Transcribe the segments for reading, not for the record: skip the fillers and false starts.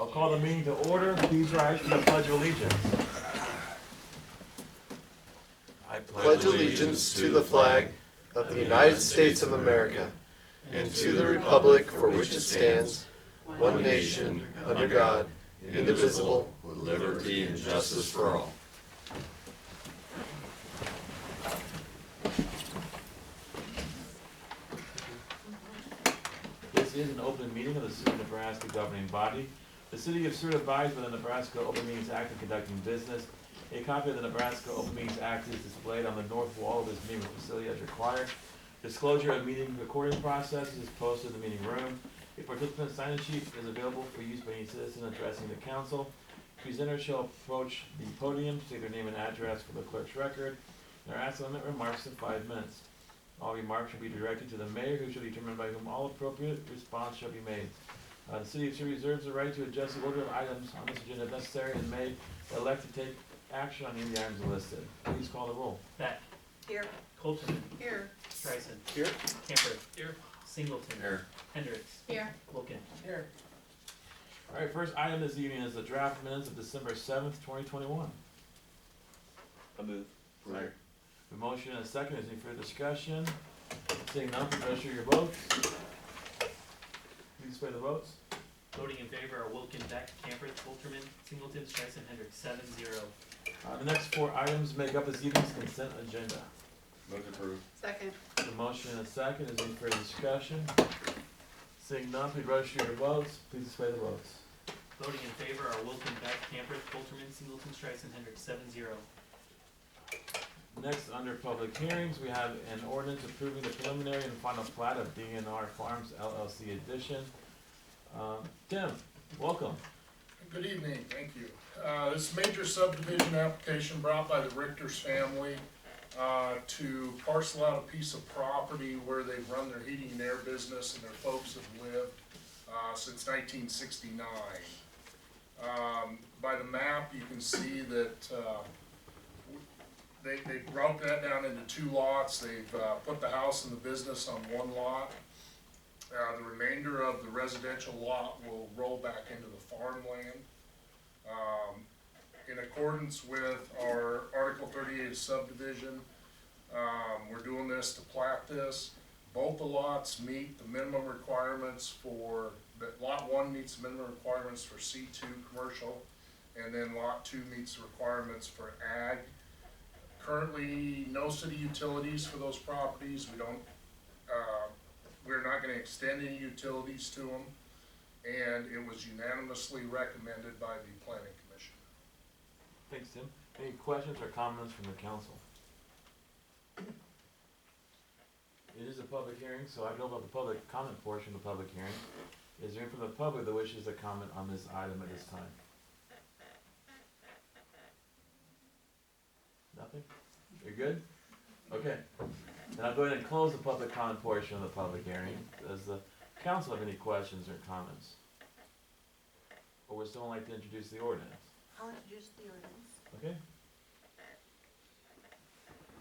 I'll call the meeting to order. Please rise for the Pledge of Allegiance. I pledge allegiance to the flag of the United States of America and to the republic for which it stands, one nation, under God, indivisible, with liberty and justice for all. This is an open meeting of the City of Nebraska governing body. The City of Seward abides by the Nebraska Open Meetings Act of conducting business. A copy of the Nebraska Open Meetings Act is displayed on the north wall of this meeting facility as required. Disclosure of meeting recording process is posted in the meeting room. A participant sign-in sheet is available for use by any citizen addressing the council. Presenters shall approach the podium, state their name and address for the clerk's record, and are asked to limit remarks to 5 minutes. All remarks shall be directed to the mayor, who shall determine by whom all appropriate response shall be made. The City of Seward reserves the right to adjust the order of items on this agenda if necessary and may elect to take action on any of the items listed. Please call the roll. Beck. Here. Colton. Here. Streisand. Here. Camper. Here. Singleton. Here. Hendricks. Here. Wilkin. Here. All right, first item this evening is the draft minutes of December 7th, 2021. I move. Fire. The motion and a second. Is any further discussion? Seeing none, please register your votes. Please display the votes. Voting in favor are Wilkin, Beck, Camper, Colterman, Singleton, Streisand, Hendricks, 7-0. The next 4 items make up this evening's consent agenda. Move to approve. Second. The motion and a second. Is any further discussion? Seeing none, please register your votes. Please display the votes. Voting in favor are Wilkin, Beck, Camper, Colterman, Singleton, Streisand, Hendricks, 7-0. Next, under public hearings, we have an ordinance approving the preliminary and final plat of DNR Farms LLC edition. Tim, welcome. Good evening, thank you. This major subdivision application brought by the Richter's family to parcel out a piece of property where they've run their heating and air business and their folks have lived since 1969. By the map, you can see that they broke that down into 2 lots. They've put the house and the business on 1 lot. The remainder of the residential lot will roll back into the farmland. In accordance with our Article 38 subdivision, we're doing this to plat this. Both the lots meet the minimum requirements for, that Lot 1 meets the minimum requirements for C2 commercial, and then Lot 2 meets the requirements for ag. Currently, no city utilities for those properties. We're not going to extend any utilities to them, and it was unanimously recommended by the Planning Commission. Thanks, Tim. Any questions or comments from the council? It is a public hearing, so I go about the public comment portion of the public hearing. Is there any from the public that wishes to comment on this item at this time? Nothing? You're good? Okay. Then I'll go ahead and close the public comment portion of the public hearing. Does the council have any questions or comments? Or would someone like to introduce the ordinance? I'll introduce the ordinance. Okay.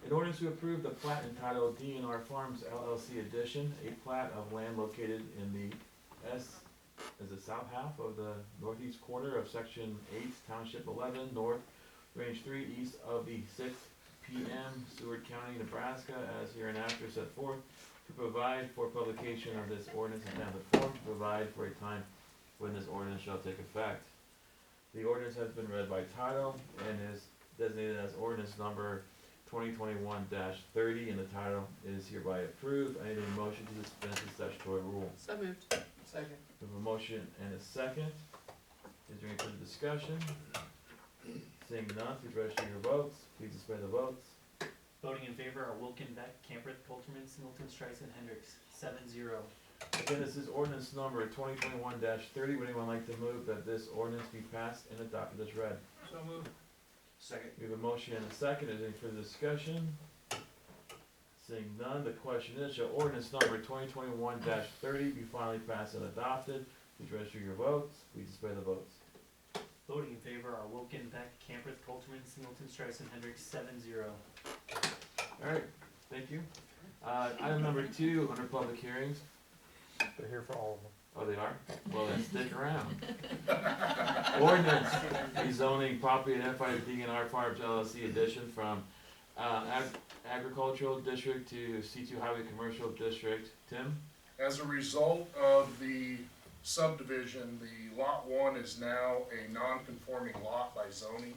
In order to approve the plat entitled DNR Farms LLC Edition, a plat of land located in the south half of the northeast quarter of Section 8, Township 11, North, Range 3, east of the 6th PM, Seward County, Nebraska, as hereinafter set forth, to provide for publication of this ordinance in pamphlet form, to provide for a time when this ordinance shall take effect. The ordinance has been read by title and is designated as ordinance number 2021-30, and the title is hereby approved. I need a motion to dispense with statutory rule. So moved. Second. We have a motion and a second. Is there any further discussion? Seeing none, please register your votes. Please display the votes. Voting in favor are Wilkin, Beck, Camper, Colterman, Singleton, Streisand, Hendricks, 7-0. Again, this is ordinance number 2021-30. Would anyone like to move that this ordinance be passed and adopted as read? So moved. Second. We have a motion and a second. Is there any further discussion? Seeing none, the question is, shall ordinance number 2021-30 be finally passed and adopted? Please register your votes. Please display the votes. Voting in favor are Wilkin, Beck, Camper, Colterman, Singleton, Streisand, Hendricks, 7-0. Alright, thank you. Item number 2 under public hearings. They're here for all of them. Oh, they are? Well, then stick around. Ordinance, rezoning property identified as DNR Farms LLC addition from, agricultural district to C2 highway commercial district. Tim? As a result of the subdivision, the lot 1 is now a non-conforming lot by zoning.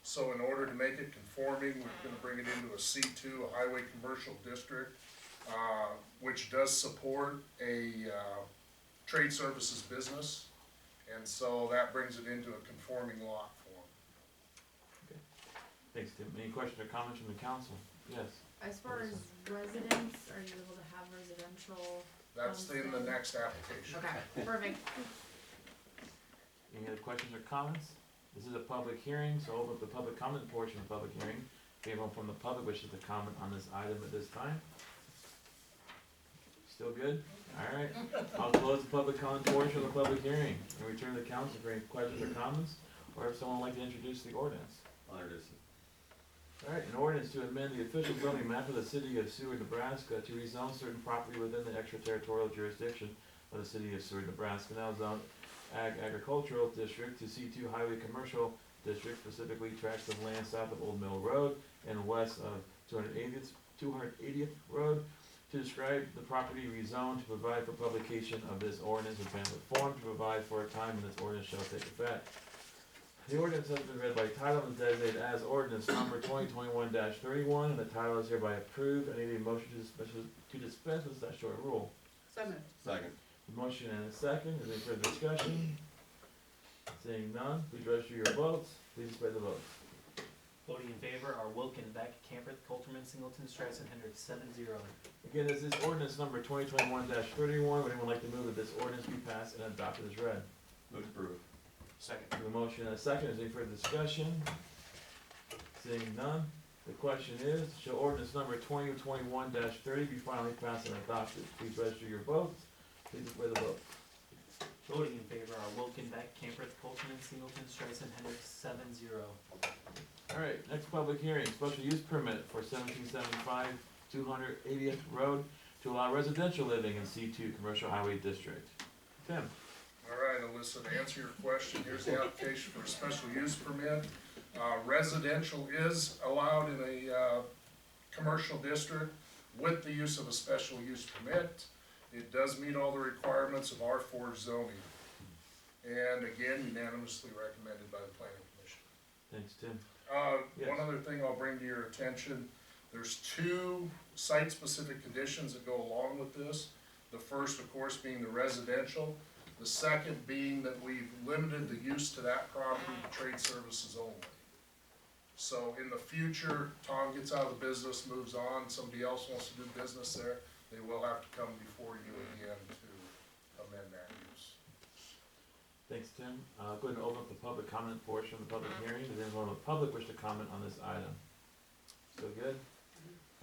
So in order to make it conforming, we're gonna bring it into a C2, a highway commercial district, which does support a, trade services business. And so that brings it into a conforming lot form. Thanks, Tim. Any questions or comments from the council? Yes. As far as residents, are you able to have residential? That's in the next application. Okay, perfect. Any other questions or comments? This is a public hearing, so open up the public comment portion of the public hearing. If anyone from the public wishes to comment on this item at this time? Still good? Alright, I'll close the public comment portion of the public hearing and return to the council for any questions or comments, or if someone would like to introduce the ordinance. I'll introduce it. Alright, an ordinance to amend the official zoning map of the city of Seward, Nebraska to rezone certain property within the extraterritorial jurisdiction of the city of Seward, Nebraska, now zoned agricultural district to C2 highway commercial district, specifically tracts of land south of Old Mill Road and west of 280th Road, to describe the property rezoned, to provide for publication of this ordinance in pamphlet form, to provide for a time when this ordinance shall take effect. The ordinance has been read by title and designated as ordinance number 2021-31, and the title is hereby approved. I need a motion to dispense with statutory rule. So moved. Second. A motion and a second. Is there any further discussion? Seeing none, please register your votes. Please display the votes. Voting in favor are Wilken, Beck, Camper, Colterman, Singleton, Streisand, Hendricks, 7-0. Again, this is ordinance number 2021-31. Would anyone like to move that this ordinance be passed and adopted as read? Move to approve. Second. A motion and a second. Is there any further discussion? Seeing none, the question is, shall ordinance number 2021-30 be finally passed and adopted? Please register your votes. Please display the votes. Voting in favor are Wilken, Beck, Camper, Colterman, Singleton, Streisand, Hendricks, 7-0. Alright, next public hearing, special use permit for 1775 280th Road to allow residential living in C2 Commercial Highway District. Tim? Alright, Alyssa, to answer your question, here's the application for a special use permit. Residential is allowed in a, commercial district with the use of a special use permit. It does meet all the requirements of R4 zoning. And again, unanimously recommended by the planning commission. Thanks, Tim. Yes. One other thing I'll bring to your attention, there's 2 site-specific conditions that go along with this. The first, of course, being the residential. The second being that we've limited the use to that property to trade services only. So in the future, Tom gets out of the business, moves on, somebody else wants to do business there, they will have to come before you again to amend that use. Thanks, Tim. Go ahead and open up the public comment portion of the public hearing. Does anyone in the public wish to comment on this item? Still good?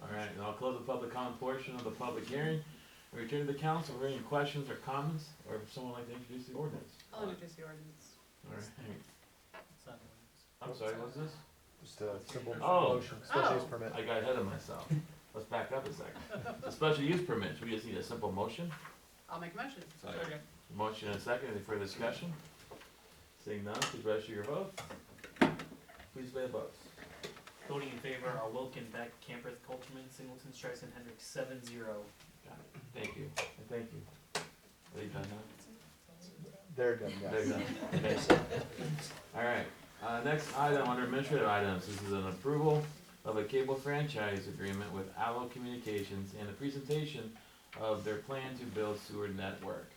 Alright, and I'll close the public comment portion of the public hearing. We return to the council. Are there any questions or comments, or if someone would like to introduce the ordinance? I'll introduce the ordinance. Alright, It's not an ordinance. I'm sorry, what's this? Just a simple Oh. motion, special use permit. I got ahead of myself. Let's back up a second. The special use permits, we just need a simple motion. I'll make a motion. Second. Motion and a second. Any further discussion? Seeing none, please register your vote. Please display the votes. Voting in favor are Wilken, Beck, Camper, Colterman, Singleton, Streisand, Hendricks, 7-0. Got it. Thank you. And thank you. Are you done now? They're done, They're yes. done. Okay. Alright, next item under administrative items, this is an approval of a cable franchise agreement with Aloe Communications and the presentation of their plan to build Seward network.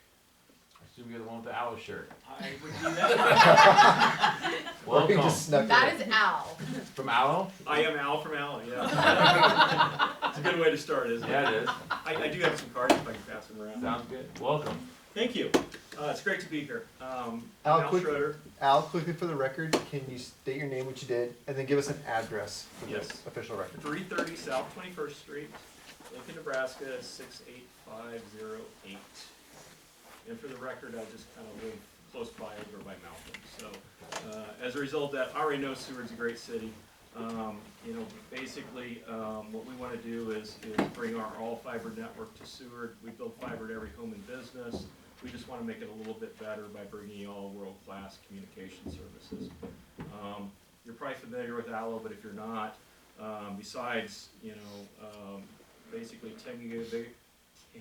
I assume you're the one with the Aloe shirt. I would do that. Or you Welcome. just snuck That it in. is Al. From Aloe? I am Al from Aloe, yeah. It's a good way to start, isn't it? Yeah, it is. I do have some cards if I can pass them around. Sounds good. Welcome. Thank you. It's great to be here. Al, Al quick- Schroeder. Al, quickly for the record, can you state your name, what you did, and then give us an address for Yes. this official record? 330 South 21st Street, Lincoln, Nebraska, 68508. And for the record, I just kind of live close by over by Malcolm. So as a result of that, I already know Seward's a great city. You know, basically, what we want to do is bring our all fiber network to Seward. We build fiber to every home and business. we just wanna make it a little bit better by bringing you all world-class communication services. You're probably familiar with Aloe, but if you're not, besides, basically 10 gigabit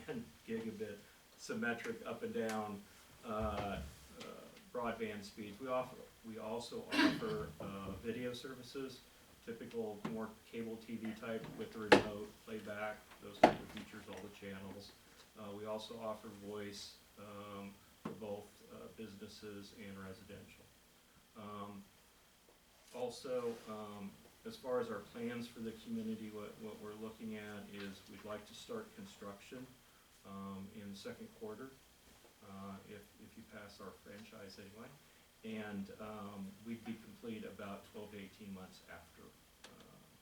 and gigabit symmetric up and down broadband speeds, we also offer video services, typical more cable TV type with the remote playback, those type of features, all the channels. We also offer voice for both businesses and residential. As far as our plans for the community, what we're looking at is we'd like to start construction in the second quarter, if you pass our franchise anyway. And we'd be complete about 12 to 18 months after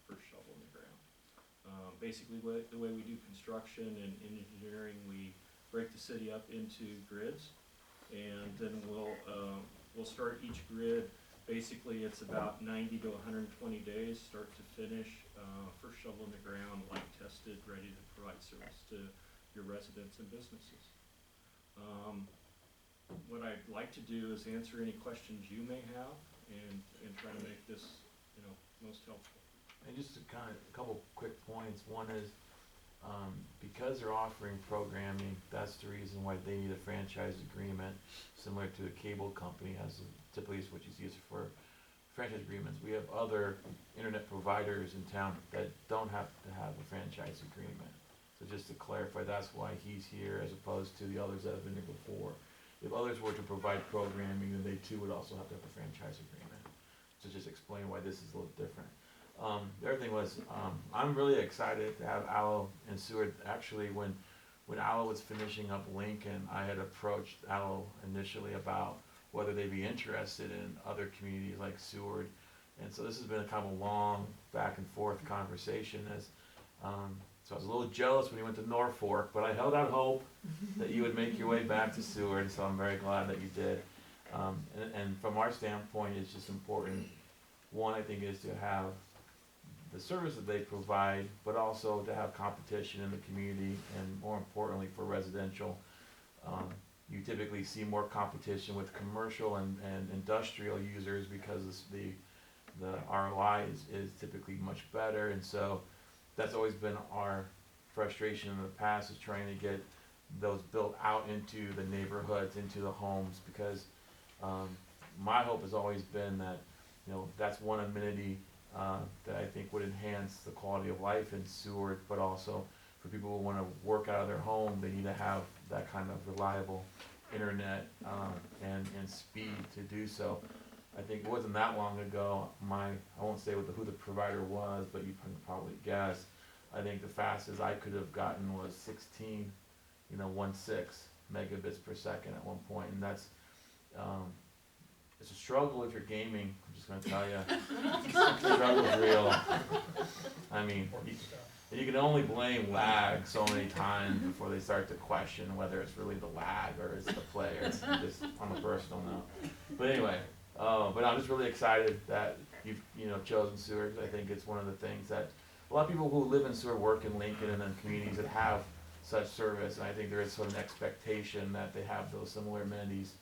first shovel in the ground. Basically, the way we do construction and engineering, we break the city up into grids, and then we'll start each grid. Basically, it's about 90 to 120 days, start to finish, first shovel in the ground, light tested, ready to provide service to your residents and businesses. What I'd like to do is answer any questions you may have and try to make this, most helpful. And just a couple quick points. One is, because they're offering programming, that's the reason why they need a franchise agreement, similar to a cable company, as typically is what you see for franchise agreements. We have other internet providers in town that don't have to have a franchise agreement. So just to clarify, that's why he's here as opposed to the others that have been here before. If others were to provide programming, then they too would also have to have a franchise agreement. So just explain why this is a little different. The other thing was, I'm really excited to have Aloe and Seward. Actually, when Aloe was finishing up Lincoln, I had approached Aloe initially about whether they'd be interested in other communities like Seward. And so this has been a kind of a long back and forth conversation. So I was a little jealous when you went to Norfolk, but I held out hope that you would make your way back to Seward, so I'm very glad that you did. And from our standpoint, it's just important. One, I think, is to have the service that they provide, but also to have competition in the community, and more importantly for residential. You typically see more competition with commercial and industrial users because the ROI is typically much better, and so that's always been our frustration in the past, is trying to get those built out into the neighborhoods, into the homes, because my hope has always been that that's one amenity that I think would enhance the quality of life in Seward, but also for people who want to work out of their home, they need to have that kind of reliable internet and speed to do so. I think it wasn't that long ago, I won't say who the provider was, but you can probably guess. I think the fastest I could have gotten was 16 megabits per second at one point, and that's it's a struggle if you're gaming. I'm just going to tell you, the struggle's real. I mean, you can only blame lag so many times before they start to question whether it's really the lag or it's the player, just on a personal note. But anyway, but I'm just really excited that you've chosen Seward. I think it's one of the things that a lot of people who live in Seward work in Lincoln and then communities that have such service, and I think there is sort of an expectation that they have those similar amenities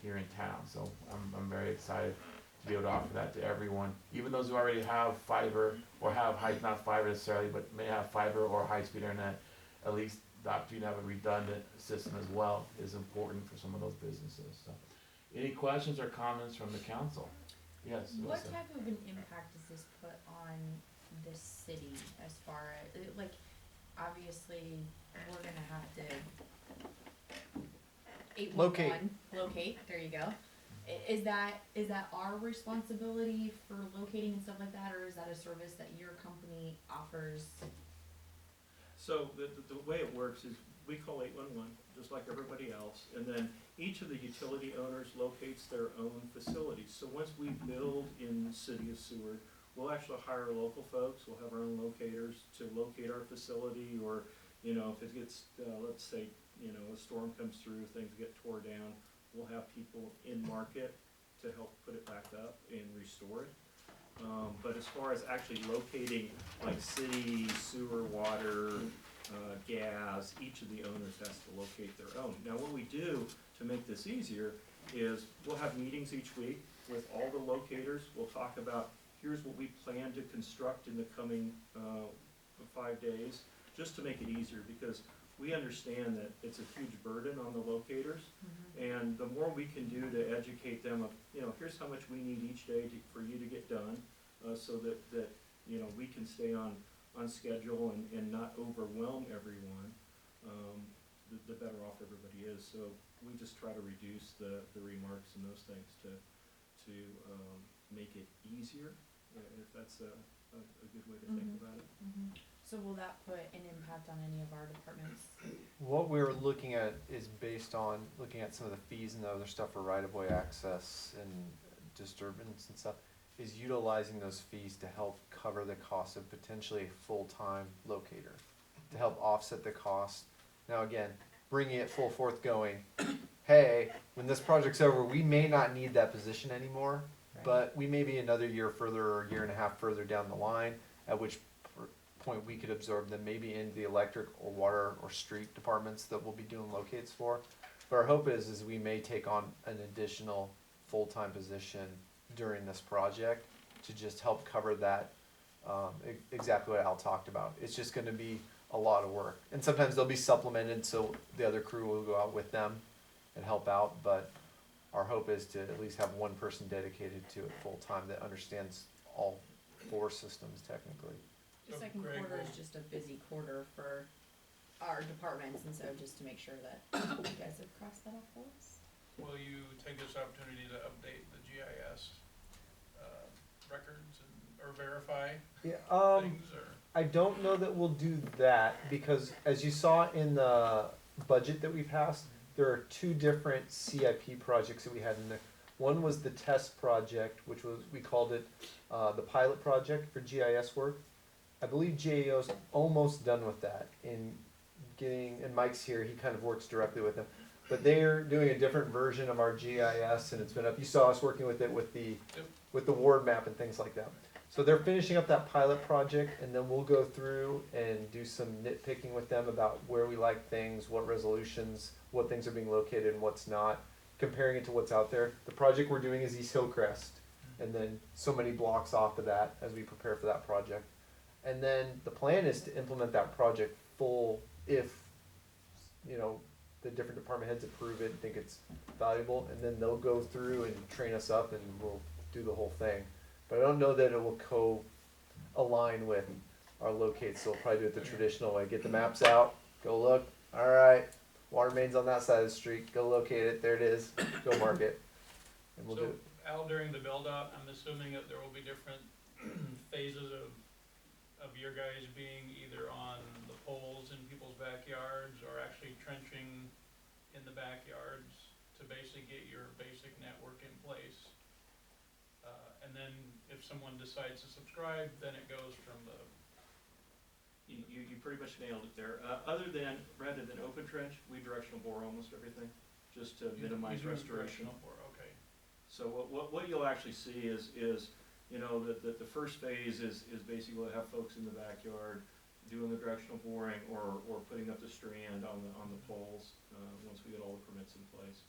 here in town. So I'm very excited to be able to offer that to everyone, even those who already have fiber or have not fiber necessarily, but may have fiber or high-speed internet. At least the opportunity to have a redundant system as well is important for some of those businesses. So, any questions or comments from the council? Yes. What Melissa. type of an impact does this put on the city as far as, obviously, we're gonna have to 811 locate, there you go. Is that our responsibility for locating and stuff like that, or is that a service that your company offers? So the way it works is we call 811, just like everybody else, and then each of the utility owners locates their own facilities. So once we build in the city of Seward, we'll actually hire local folks. We'll have our own locators to locate our facility, or if it gets, let's say, a storm comes through, things get tore down, we'll have people in market to help put it back up and restore it. But as far as actually locating like city, sewer, water, gas, each of the owners has to locate their own. Now, what we do to make this easier is we'll have meetings each week with all the locators. We'll talk about, here's what we plan to construct in the coming 5 days, just to make it easier, because we understand that it's a huge burden on the locators. And the more we can do to educate them of, here's how much we need each day for you to get done, so that we can stay on schedule and not overwhelm everyone, the better off everybody is. So we just try to reduce the remarks and those things to make it easier, if that's a good way to think about it. So will that put an impact on any of our departments? What we're looking at is based on looking at some of the fees and the other stuff for right-of-way access and disturbance and stuff, is utilizing those fees to help cover the cost of potentially a full-time locator, to help offset the cost. Now again, bringing it full forth going, hey, when this project's over, we may not need that position anymore, but we may be another year further or a year and a half further down the line, at which point we could absorb them maybe in the electric or water or street departments that we'll be doing locates for. But our hope is we may take on an additional full-time position during this project to just help cover that, exactly what Al talked about. It's just gonna be a lot of work. And sometimes they'll be supplemented, so the other crew will go out with them and help out, but our hope is to at least have one person dedicated to it full-time that understands all 4 systems technically. The second quarter is just a busy quarter for our departments, and so just to make sure that you guys have crossed that off for us. Will you take this opportunity to update the GIS records or verify things? Or? I don't know that we'll do that, because as you saw in the budget that we passed, there are 2 different CIP projects that we had in there. One was the test project, which was, we called it the pilot project for GIS work. I believe GAO's almost done with that in getting, and Mike's here, he kind of works directly with them. But they're doing a different version of our GIS, and it's been up, you saw us working with it with the ward map and things like that. So they're finishing up that pilot project, and then we'll go through and do some nitpicking with them about where we like things, what resolutions, what things are being located and what's not, comparing it to what's out there. The project we're doing is East Hillcrest, and then so many blocks off of that as we prepare for that project. And then the plan is to implement that project full if, the different department heads approve it and think it's valuable, and then they'll go through and train us up and we'll do the whole thing. But I don't know that it will co-align with our locates, so we'll probably do it the traditional way. Get the maps out, go look, alright, water main's on that side of the street, go locate it, there it is, go mark it, and we'll do it. Al, during the build-out, I'm assuming that there will be different phases of your guys being either on the poles in people's backyards or actually trenching in the backyards to basically get your basic network in place. And then if someone decides to subscribe, then it goes from the... You pretty much nailed it there. Rather than open trench, we directional bore almost everything, just to minimize restoration. Okay. So what you'll actually see is the first phase is basically we'll have folks in the backyard doing the directional boring or putting up the strand on the poles once we get all the permits in place.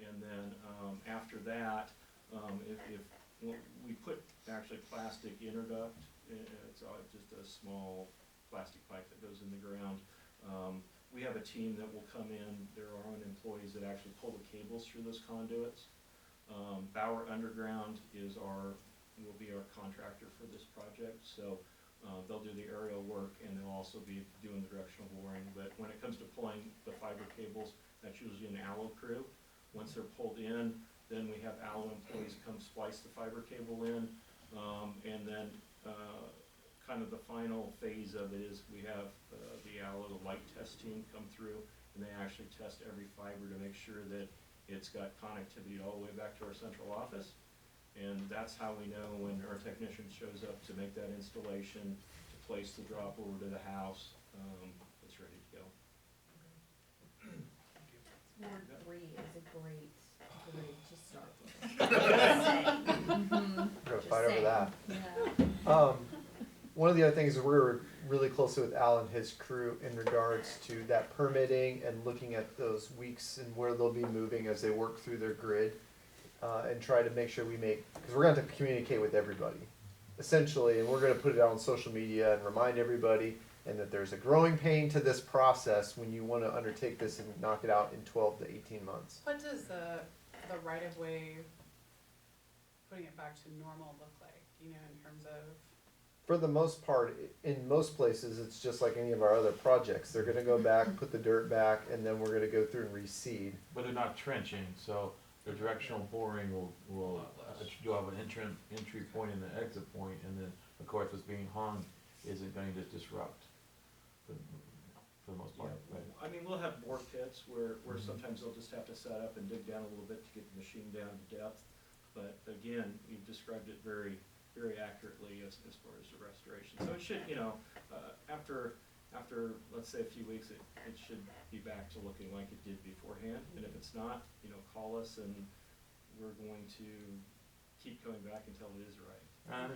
And then after that, if we put actually plastic interduct, it's just a small plastic pipe that goes in the ground. We have a team that will come in. There are our own employees that actually pull the cables through those conduits. Bauer Underground will be our contractor for this project, so they'll do the aerial work and they'll also be doing the directional boring. But when it comes to pulling the fiber cables, that's usually an Aloe crew. Once they're pulled in, then we have Aloe employees come splice the fiber cable in, and then kind of the final phase of it is we have the Aloe light test team come through, and they actually test every fiber to make sure that it's got connectivity all the way back to our central office. And that's how we know when our technician shows up to make that installation, to place the drop over to the house, it's ready to go. Ward 3 is a great to start with. We're gonna fight over that. Yeah. One of the other things is we're really closely with Al and his crew in regards to that permitting and looking at those weeks and where they'll be moving as they work through their grid. And try to make sure we make, because we're gonna have to communicate with everybody, essentially, and we're gonna put it out on social media and remind everybody, and that there's a growing pain to this process when you wanna undertake this and knock it out in 12 to 18 months. What does the right of way, putting it back to normal look like, you know, in terms of? For the most part, in most places, it's just like any of our other projects. They're gonna go back, put the dirt back, and then we're gonna go through and reseed. But they're not trenching, so the directional boring will, you'll have an entry point and an exit point, and then, of course, what's being hung isn't going to disrupt for the most part, right? I mean, we'll have bore pits where sometimes they'll just have to set up and dig down a little bit to get the machine down to depth. But again, you've described it very, very accurately as far as the restoration. So it should, after, let's say a few weeks, it should be back to looking like it did beforehand. And if it's not, call us and we're going to keep coming back until it is right.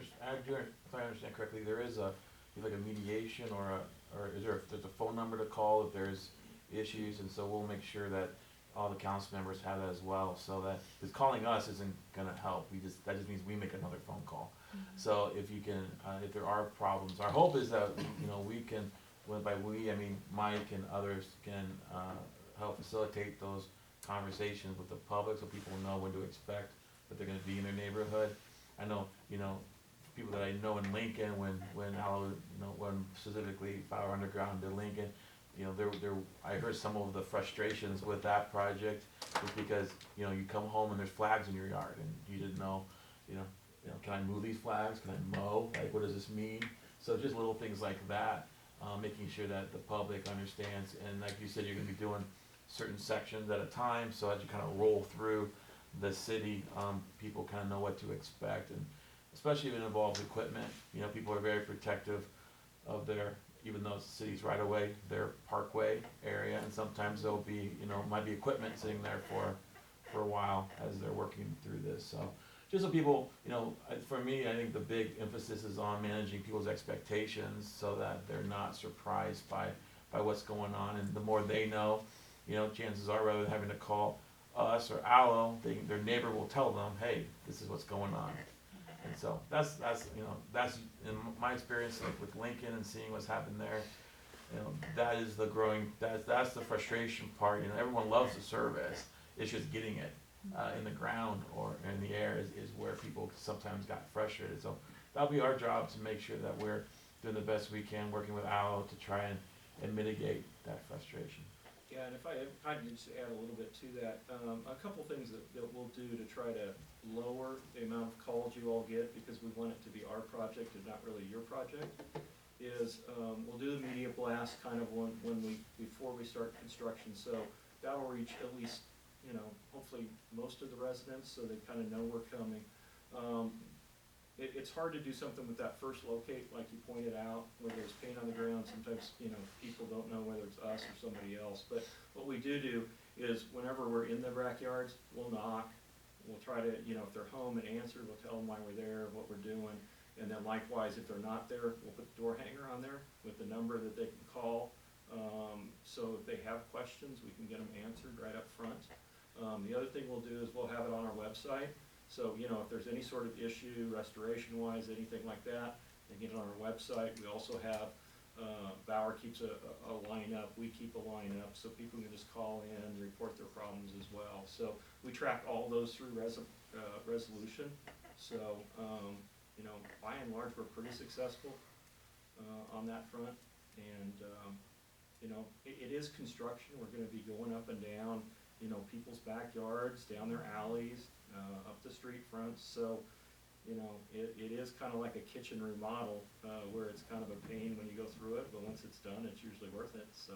If I understand correctly, there is like a mediation or there's a phone number to call if there's issues, and so we'll make sure that all the council members have that as well, so that, because calling us isn't gonna help, that just means we make another phone call. So if you can, if there are problems, our hope is that, we can, by we, I mean Mike and others can, help facilitate those conversations with the public, so people know when to expect that they're gonna be in their neighborhood. I know, people that I know in Lincoln, when Aloe, when specifically Power Underground did Lincoln, I heard some of the frustrations with that project, is because, you come home and there's flags in your yard, and you didn't know, can I move these flags, can I mow, like, what does this mean? So just little things like that, making sure that the public understands, and like you said, you're gonna be doing certain sections at a time, so as you kind of roll through the city, people kind of know what to expect, and especially if it involves equipment, people are very protective of their, even though it's the city's right away, their parkway area, and sometimes there'll be, might be equipment sitting there for a while as they're working through this, so. Just so people, for me, I think the big emphasis is on managing people's expectations so that they're not surprised by what's going on, and the more they know, chances are, rather than having to call us or Aloe, their neighbor will tell them, hey, this is what's going on. And so that's in my experience, like with Lincoln and seeing what's happened there, that is the growing, that's the frustration part. Everyone loves the service, it's just getting it in the ground or in the air is where people sometimes got frustrated. So that'll be our job, to make sure that we're doing the best we can, working with Aloe to try and mitigate that frustration. Yeah, and if I could just add a little bit to that, a couple things that we'll do to try to lower the amount of calls you all get, because we want it to be our project and not really your project, is we'll do the media blast kind of before we start construction, so that'll reach at least, hopefully most of the residents, so they kind of know we're coming. It's hard to do something with that first locate, like you pointed out, where there's paint on the ground. Sometimes, people don't know whether it's us or somebody else. But what we do is whenever we're in the backyards, we'll knock. We'll try to, if they're home and answer, we'll tell them why we're there, what we're doing. And then likewise, if they're not there, we'll put the door hanger on there with the number that they can call. So if they have questions, we can get them answered right up front. The other thing we'll do is we'll have it on our website. So, if there's any sort of issue, restoration-wise, anything like that, they get it on our website. We also have, Bauer keeps a lineup, we keep a lineup, so people can just call in and report their problems as well. So we track all those through resolution. So, by and large, we're pretty successful on that front. And, it is construction. We're gonna be going up and down, people's backyards, down their alleys, up the street fronts, so, it is kind of like a kitchen remodel, where it's kind of a pain when you go through it, but once it's done, it's usually worth it, so,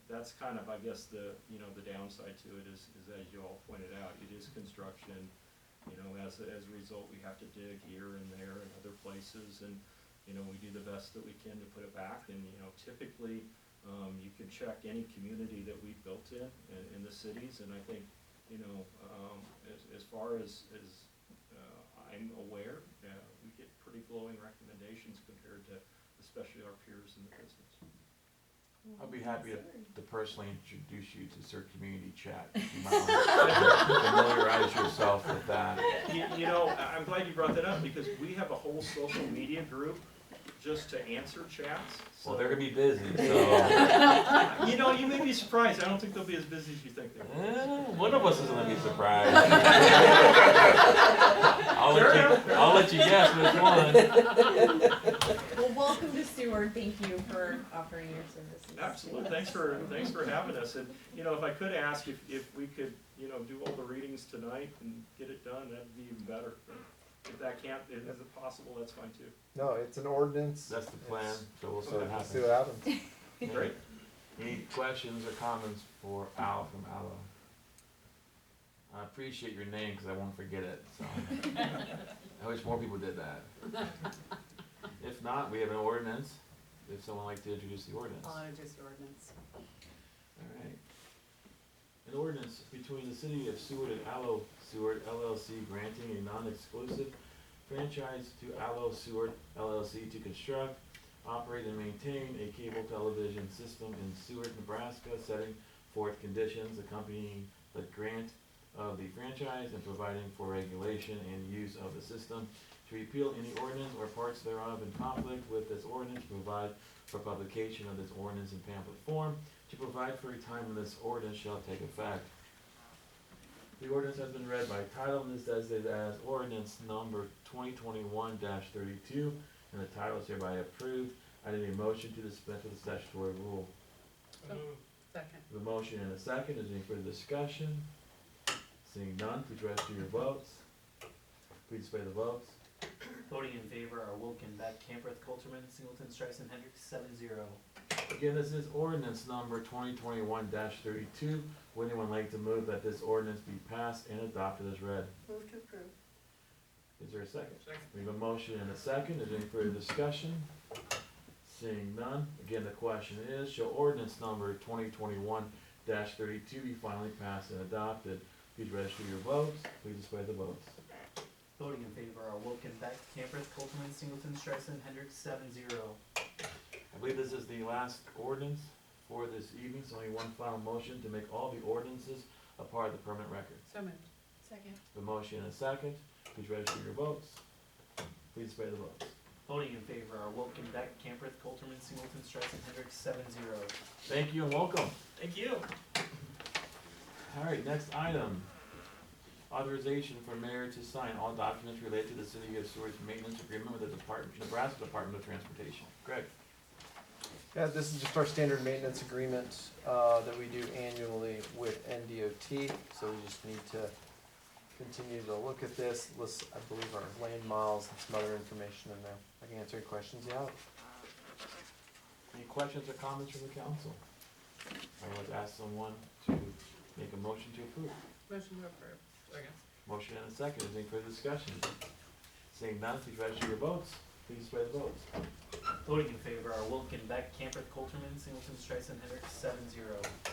that's kind of, I guess, the downside to it is as you all pointed out, it is construction, as a result, we have to dig here and there and other places, and, we do the best that we can to put it back, and, typically, you can check any community that we've built in the cities, and I think, as far as I'm aware, we get pretty glowing recommendations compared to the especially our peers in the business. I'll be happy to personally introduce you to Sir Community Chat. You might want to familiarize yourself with that. You know, I'm glad you brought that up, because we have a whole social media group just to answer chats. Well, So, they're gonna be busy, so. you know, you may be surprised. I don't think they'll be as busy as you think they will. One of us is gonna be surprised. I'll let you guess which one. Well, welcome to Seward, thank you for offering your services. Absolutely, thanks for having us, and, you know, if I could ask if we could, you know, do all the readings tonight and get it done, that'd be even better. If that can't, if it's possible, that's fine too. No, it's an ordinance. That's the plan, so we'll see what We'll see happens. what happens. Great. Any questions or comments for Al from Aloe? I appreciate your name, cause I won't forget it, so. I wish more people did that. If not, we have an ordinance, if someone would like to introduce the ordinance. I'll introduce the ordinance. Alright. An ordinance between the city of Seward and Aloe Seward LLC granting a non-exclusive franchise to Aloe Seward LLC to construct, operate and maintain a cable television system in Seward, Nebraska, setting forth conditions accompanying the grant of the franchise and providing for regulation and use of the system, to repeal any ordinance or parts thereof in conflict with this ordinance, to provide for publication of this ordinance in pamphlet form, to provide for a time when this ordinance shall take effect. The ordinance has been read by title and is designated as ordinance number 2021-32, and the title is hereby approved. I need a motion to dispense with the statutory rule. So moved. Second. The motion and a second, is there any further discussion? Seeing none, please register your votes. Please display the votes. Voting in favor are Wilken, Beck, Camperth, Coulterman, Singleton, Streisand, Hendricks, 7-0. Again, this is ordinance number 2021-32. Would anyone like to move that this ordinance be passed and adopted as read? Move to approve. Is there a second? Second. We have a motion and a second. Is there any further discussion? Seeing none. Again, the question is, shall ordinance number 2021-32 be finally passed and adopted? Please register your votes. Please display the votes. Voting in favor are Wilken, Beck, Camperth, Coulterman, Singleton, Streisand, Hendricks, 7-0. I believe this is the last ordinance for this evening, so only one final motion to make all the ordinances a part of the permanent record. So moved. Second. The motion and a second. Please register your votes. Please display the votes. Voting in favor are Wilken, Beck, Camperth, Coulterman, Singleton, Streisand, Hendricks, 7-0. Thank you and welcome. Thank you. All right, next item. Authorization for mayor to sign all documents related to the city of Seward's maintenance agreement with the Nebraska Department of Transportation. Greg? Yeah, this is just our standard maintenance agreement that we do annually with NDOT. So we just need to continue to look at this, list, I believe, our lane miles and some other information in there. I can answer any questions you have. Any questions or comments from the council? I would ask someone to make a motion to approve. Motion to approve. Second. Motion and a second. Is there any further discussion? Seeing none, please register your votes. Please display the votes. Voting in favor are Wilken, Beck, Camperth, Coulterman, Singleton, Streisand, Hendricks, 7-0.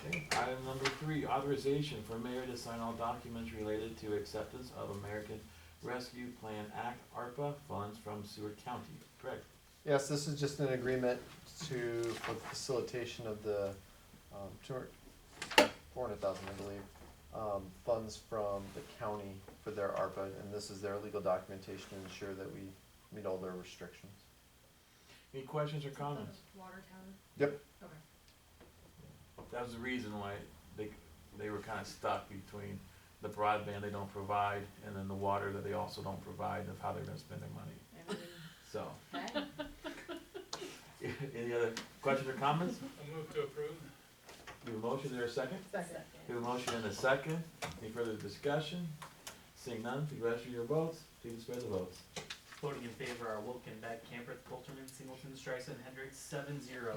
Okay. Item number 3, authorization for mayor to sign all documents related to acceptance of American Rescue Plan Act, ARPA, funds from Seward County. Correct. Yes, this is just an agreement for the facilitation of the 400,000, I believe, funds from the county for their ARPA, and this is their legal documentation to ensure that we meet all their restrictions. Any questions or comments? Water tower? Yep. Okay. That was the reason why they were kind of stuck between the broadband they don't provide and then the water that they also don't provide, of how they're gonna spend their money. So, Okay. any other questions or comments? I'll move to approve. We have a motion, is there a second? Second. We have a motion and a second. Any further discussion? Seeing none, please register your votes. Please display the votes. Voting in favor are Wilken, Beck, Camperth, Coulterman, Singleton, Streisand, Hendricks, 7-0.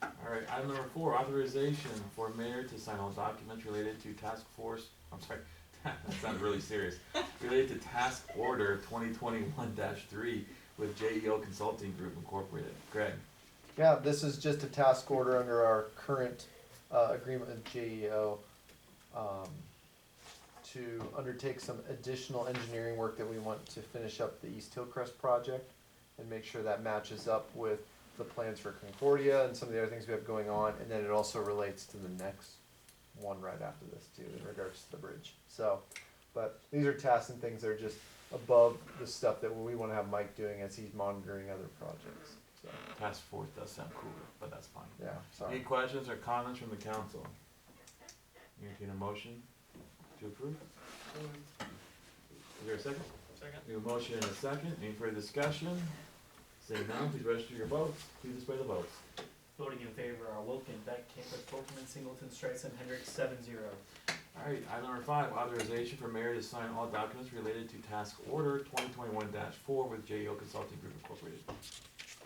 All right, item number 4, authorization for mayor to sign all documents related to that sounded really serious, related to task order 2021-3 with JEO Consulting Group Incorporated. Greg? Yeah, this is just a task order under our current agreement with JEO to undertake some additional engineering work that we want to finish up the East Hillcrest project and make sure that matches up with the plans for Concordia and some of the other things we have going on, and then it also relates to the next one right after this too, in regards to the bridge. So, but these are tasks and things that are just above the stuff that we wanna have Mike doing as he's monitoring other projects, so, Task force does sound cooler, but that's fine. yeah, sorry. Any questions or comments from the council? Entertain a motion to approve? Is there a second? Second. We have a motion and a second. Any further discussion? Seeing none, please register your votes. Please display the votes. Voting in favor are Wilken, Beck, Camper, Colterman, Singleton, Streisand, Hendricks, 7-0. All right, item number 5, authorization for mayor to sign all documents related to task order 2021-4 with JO Consulting Group Incorporated.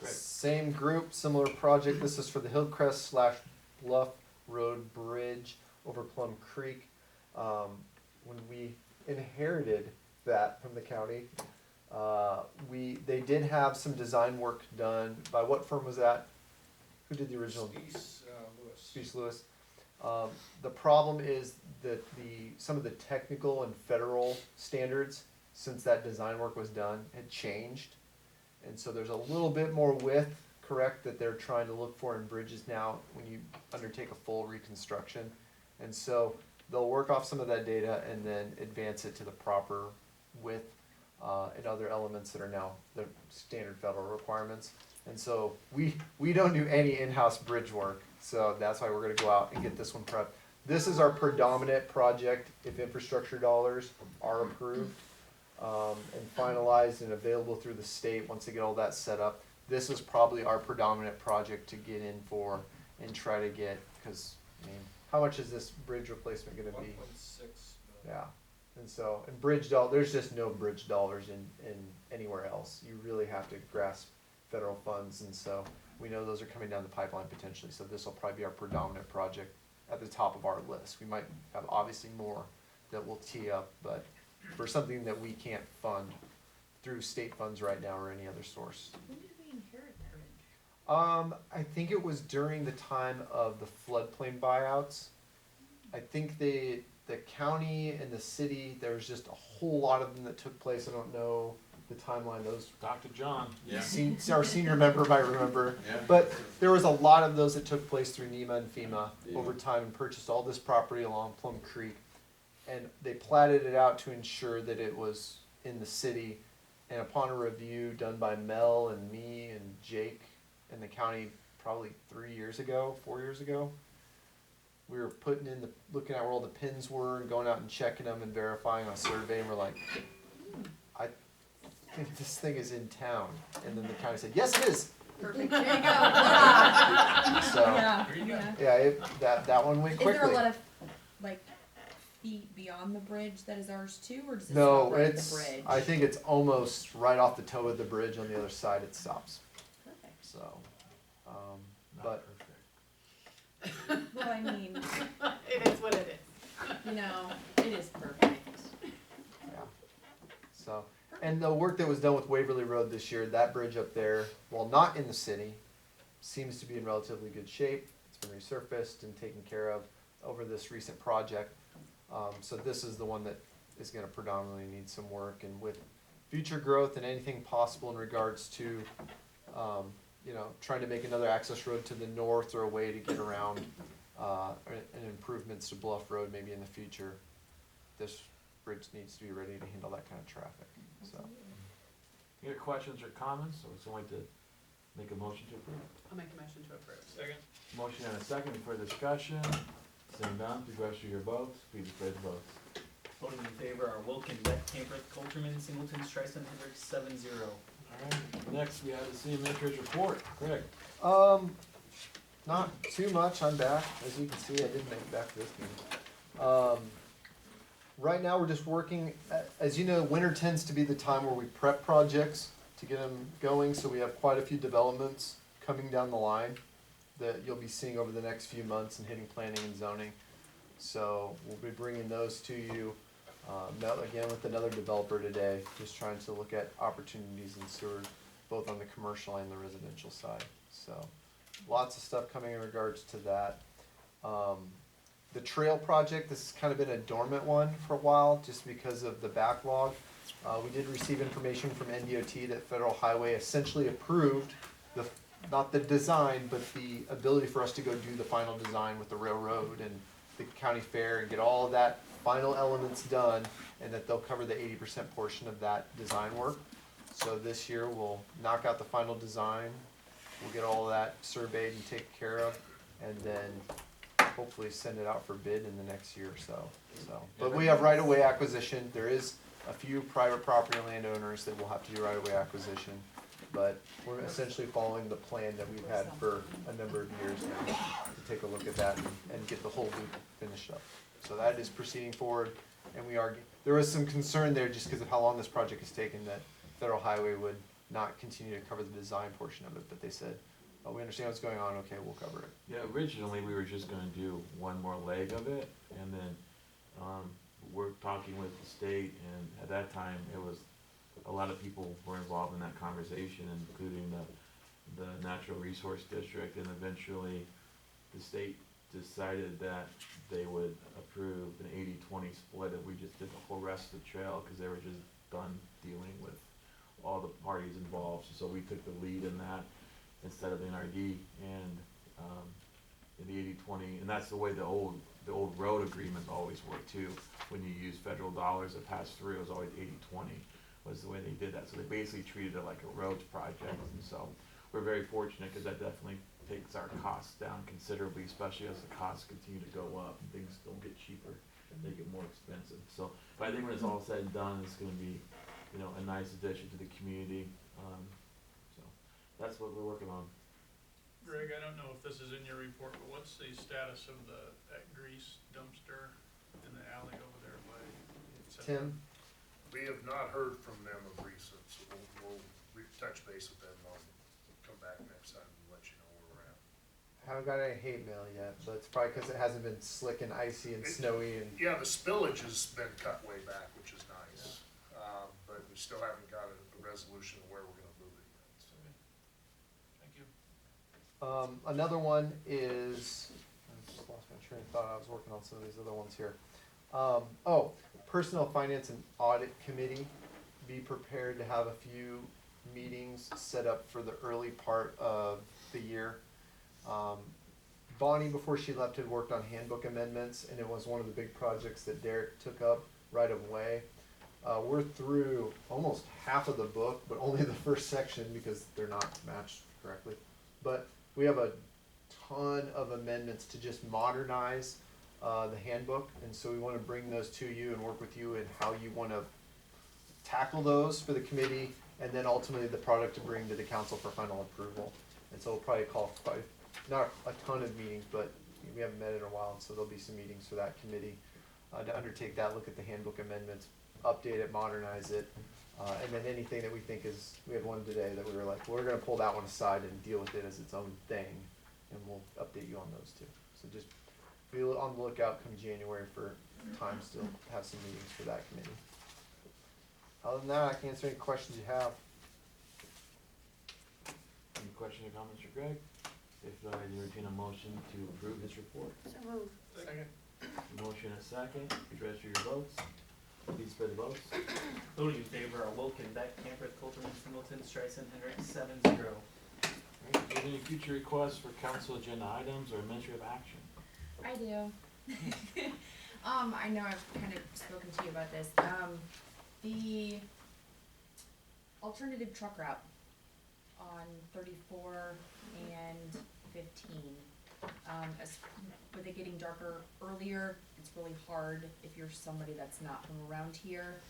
Greg. Same group, similar project. This is for the Hillcrest / Bluff Road Bridge over Plum Creek. When we inherited that from the county, they did have some design work done. By what firm was that? Who did the original? Speece Lewis. The problem is that some of the technical and federal standards, since that design work was done, had changed. And so there's a little bit more width, correct, that they're trying to look for in bridges now when you undertake a full reconstruction. And so they'll work off some of that data and then advance it to the proper width and other elements that are now the standard federal requirements. And so we don't do any in-house bridge work, so that's why we're gonna go out and get this one prepped. This is our predominant project if infrastructure dollars are approved and finalized and available through the state. Once they get all that set up, this is probably our predominant project to get in for and try to get, because, I mean, how much is this bridge replacement gonna be? 1.6 million. Yeah, and so, and there's just no bridge dollars in anywhere else. You really have to grasp federal funds, and so we know those are coming down the pipeline potentially, so this will probably be our predominant project at the top of our list. We might have obviously more that we'll tee up, but for something that we can't fund through state funds right now or any other source. When did we inherit that bridge? I think it was during the time of the floodplain buyouts. I think the county and the city, there was just a whole lot of them that took place. I don't know the timeline. Those Dr. John. Yeah. our senior member might remember. Yeah. But there was a lot of those that took place through NEMA and FEMA Yeah. over time and purchased all this property along Plum Creek. And they platted it out to ensure that it was in the city. And upon a review done by Mel and me and Jake and the county probably 4 years ago, we were looking at where all the pins were and going out and checking them and verifying on a survey, and we're like, I think this thing is in town. And then the county said, yes, it is. Perfect, there you go. So, Yeah, There you go. yeah. yeah, that one went Is there a quickly. lot of, like, feet beyond the bridge that is ours too, or does it No, stop right at it's, the bridge? I think it's almost right off the toe of the bridge. On the other side it stops, Perfect. so, Not but, perfect. Well, I mean, It is what it is. you know, it is perfect. yeah. So, and the work that was done with Waverly Road this year, that bridge up there, while not in the city, seems to be in relatively good shape. It's been resurfaced and taken care of over this recent project. So this is the one that is gonna predominantly need some work, and with future growth and anything possible in regards to, trying to make another access road to the north or a way to get around, and improvements to Bluff Road maybe in the future, this bridge needs to be ready to handle that kind of traffic, so. Any other questions or comments, or would someone like to make a motion to approve? I'll make a motion to approve. Second. Motion and a second for discussion. Seeing none, please register your votes. Please display the votes. Voting in favor are Wilken, Beck, Camper, Colterman, Singleton, Streisand, Hendricks, 7-0. Alright, next we have the city administrator's report. Greg. Not too much. I'm back. As you can see, I didn't make it back to this meeting. Right now, we're just working. As you know, winter tends to be the time where we prep projects to get them going. So we have quite a few developments coming down the line that you'll be seeing over the next few months and hitting planning and zoning. So we'll be bringing those to you. Met again with another developer today, just trying to look at opportunities in Seward, both on the commercial and the residential side. So lots of stuff coming in regards to that. The trail project, this has kind of been a dormant one for a while just because of the backlog. We did receive information from NDOT that Federal Highway essentially approved not the design, but the ability for us to go do the final design with the railroad and the county fair and get all of that final elements done, and that they'll cover the 80% portion of that design work. So this year we'll knock out the final design, we'll get all of that surveyed and taken care of, and then hopefully send it out for bid in the next year or so. But we have right-of-way acquisition. There is a few private property landowners that will have to do right-of-way acquisition, but we're essentially following the plan that we've had for a number of years now to take a look at that and get the whole loop finished up. So that is proceeding forward, and there was some concern there just because of how long this project has taken, that Federal Highway would not continue to cover the design portion of it, but they said, oh, we understand what's going on, okay, we'll cover it. Yeah, originally, we were just gonna do one more leg of it, and then, we're talking with the state, and at that time, it was, a lot of people were involved in that conversation, including the Natural Resource District, and eventually, the state decided that they would approve an 80-20 split if we just did the whole rest of the trail, cause they were just done dealing with all the parties involved, so we took the lead in that instead of the NRD, and, in the 80-20, and that's the way the old road agreements always worked too. When you use federal dollars that pass through, it was always 80-20 was the way they did that, so they basically treated it like a roads project, and so we're very fortunate, cause that definitely takes our costs down considerably, especially as the costs continue to go up and things don't get cheaper, they get more expensive, so, but I think when it's all said and done, it's gonna be, a nice addition to the community, so, that's what we're working on. Greg, I don't know if this is in your report, but what's the status of that grease dumpster in the alley over there by? Tim? We have not heard from them of recent, so we'll touch base with them on, come back next time and let you know where we're at. Haven't got any hate mail yet, but it's probably because it hasn't been slick and icy and snowy and. Yeah, the spillage has been cut way back, which is nice, but we still haven't got a resolution of where we're gonna move it yet, so. Thank you. Another one is, I just lost my train of thought, I was working on some of these other ones here. Personnel Finance and Audit Committee, be prepared to have a few meetings set up for the early part of the year. Bonnie, before she left, had worked on handbook amendments, and it was one of the big projects that Derek took up right away. We're through almost half of the book, but only the first section because they're not matched correctly. But we have a ton of amendments to just modernize the handbook, and so we want to bring those to you and work with you in how you want to tackle those for the committee, and then ultimately the product to bring to the council for final approval. And so we'll probably call not a ton of meetings, but we haven't met in a while, and so there'll be some meetings for that committee to undertake that, look at the handbook amendments, update it, modernize it, and then anything that we think is, we had one today that we were like, we're gonna pull that one aside and deal with it as its own thing, and we'll update you on those too. So just be on the lookout come January for times to have some meetings for that committee. Other than that, I can answer any questions you have. Any questions or comments for Greg? If not, I entertain a motion to approve his report. So moved. Second. Motion and a second, please register your votes. Please spread the votes. Voting in favor are Wilken, Beck, Camper, Coulterman, Singleton, Streisand, Hendricks, 7-0. Alright, do you have any future requests for council agenda items or administrative action? I do. I know I've kind of spoken to you about this. The alternative truck route on 34 and 15. With it getting darker earlier, it's really hard if you're somebody that's not from around here.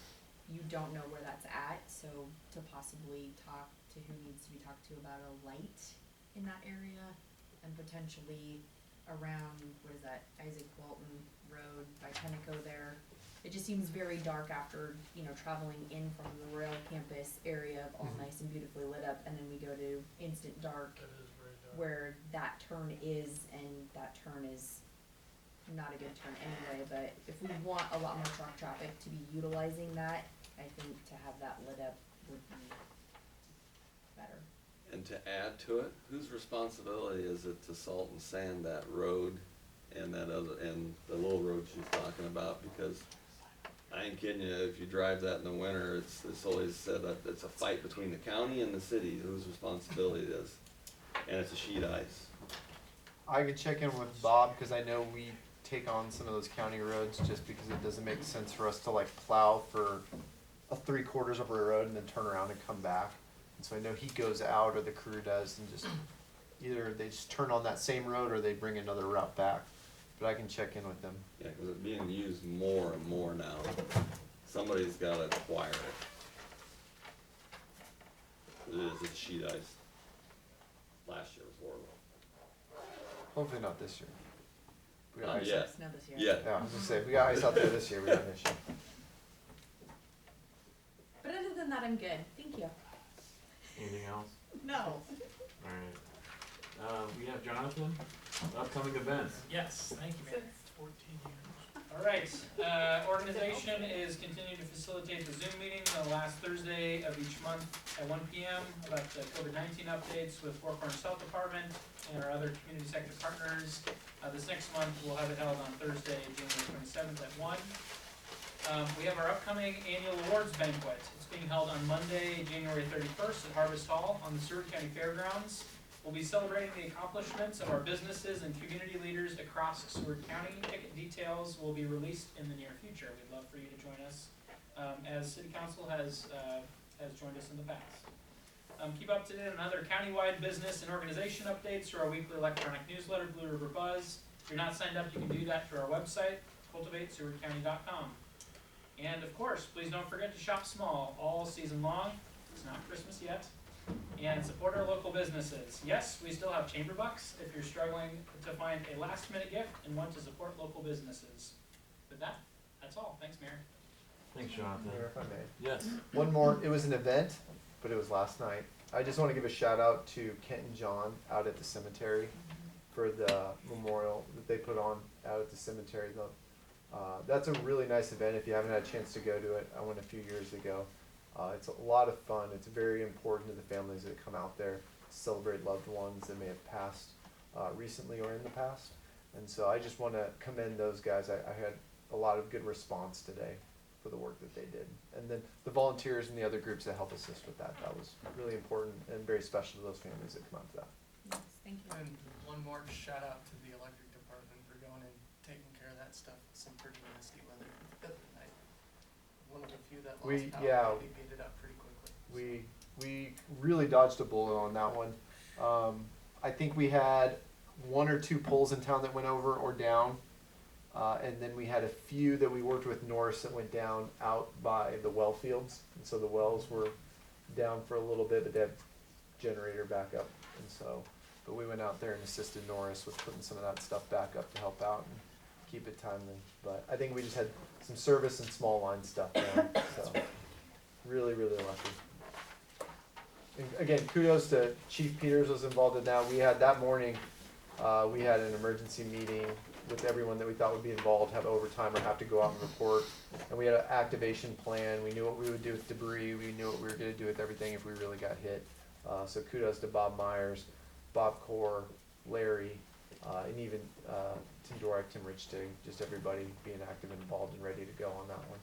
You don't know where that's at, so to possibly talk to who needs to be talked to about a light in that area and potentially around, what is that, Isaac Walton Road by Tenneco there. It just seems very dark after, traveling in from the Royal Campus area of all nice and beautifully lit up, and then we go to instant dark That is very dark. where that turn is, and that turn is not a good turn anyway, but if we want a lot more truck traffic to be utilizing that, I think to have that lit up would be better. And to add to it, whose responsibility is it to salt and sand that road and that other, and the little road she's talking about? Because I ain't kidding you, if you drive that in the winter, it's always said that it's a fight between the county and the city, whose responsibility it is. and it's a sheet ice. I could check in with Bob, cause I know we take on some of those county roads just because it doesn't make sense for us to like plow for a 3/4 of a road and then turn around and come back. And so I know he goes out, or the crew does, and just either they just turn on that same road or they bring another route back. But I can check in with them. Yeah, cause it's being used more and more now. Somebody's gotta acquire it. It's sheet ice. Last year was horrible. Hopefully not this year. We got Not ice. yet. Snow this year. Yeah. Yeah, I was gonna say, we got ice out there this year, we got an issue. But other than that, I'm good. Thank you. Anything else? No. Alright. We have Jonathan, upcoming events. Yes, thank you, Mayor. 14 years. All right, organization is continuing to facilitate the Zoom meetings on the last Thursday of each month at 1 p.m. about the COVID-19 updates with Four Corners Health Department and our other community sector partners. This next month, we'll have it held on Thursday, January 27th at 1. We have our upcoming annual awards banquet. It's being held on Monday, January 31st at Harvest Hall on the Seward County Fairgrounds. We'll be celebrating the accomplishments of our businesses and community leaders across Seward County. Ticket details will be released in the near future. We'd love for you to join us, as City Council has joined us in the past. Keep up to date on other countywide business and organization updates through our weekly electronic newsletter, Blue River Buzz. If you're not signed up, you can do that through our website, cultivatesewardcounty.com. And of course, please don't forget to shop small all season long. It's not Christmas yet. And support our local businesses. Yes, we still have chamber bucks if you're struggling to find a last minute gift and want to support local businesses. With that, that's all. Thanks, Mayor. Thanks, Jonathan. Mayor, if I may. Yes. One more, it was an event, but it was last night. I just wanna give a shout out to Kent and John out at the cemetery for the memorial that they put on out at the cemetery. That's a really nice event. If you haven't had a chance to go to it, I went a few years ago. It's a lot of fun. It's very important to the families that come out there to celebrate loved ones that may have passed recently or in the past. And so I just want to commend those guys. I had a lot of good response today for the work that they did. And then the volunteers and the other groups that help assist with that. That was really important and very special to those families that come out to that. Yes, thank you. And one more shout out to the electric department for going and taking care of that stuff with some pretty nasty weather the other night. One of the few that lost power, they beat it up pretty quickly. We really dodged a bullet on that one. I think we had 1 or 2 poles in town that went over or down. And then we had a few that we worked with Norris that went down out by the well fields. And so the wells were down for a little bit, but they had generator backup. And so, but we went out there and assisted Norris with putting some of that stuff back up to help out and keep it timely. But I think we just had some service and small line stuff down. So really, really lucky. And again, kudos to Chief Peters was involved in that. We had that morning, we had an emergency meeting with everyone that we thought would be involved, have overtime or have to go out and report. And we had an activation plan. We knew what we would do with debris. We knew what we were gonna do with everything if we really got hit. So kudos to Bob Myers, Bob Core, Larry, and even Tim Dworak, Tim Richtig, just everybody being active and involved and ready to go on that one.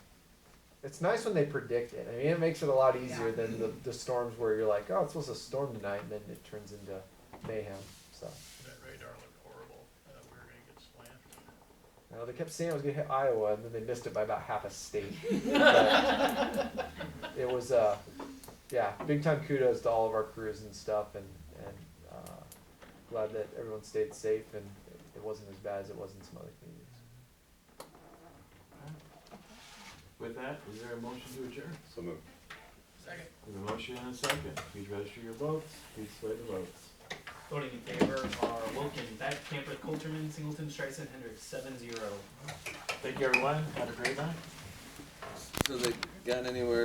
It's nice when they predict it. I mean, it makes it a lot easier than the storms where you're like, oh, it's supposed to storm tonight, and then it turns into mayhem. So. That radar looked horrible. We were gonna get slammed. Well, they kept saying it was gonna hit Iowa, and then they missed it by about half a state. But it was, yeah, big time kudos to all of our crews and stuff, and glad that everyone stayed safe and it wasn't as bad as it was in some other communities. With that, is there a motion to adjourn? So moved. Second. We have a motion and a second. Please register your votes. Please sway the votes. Voting in favor are Wilkin, Beck, Camper, Coulterman, Singleton, Streisand, Hendricks, 7-0. Thank you, everyone. Have a great night. So they got anywhere?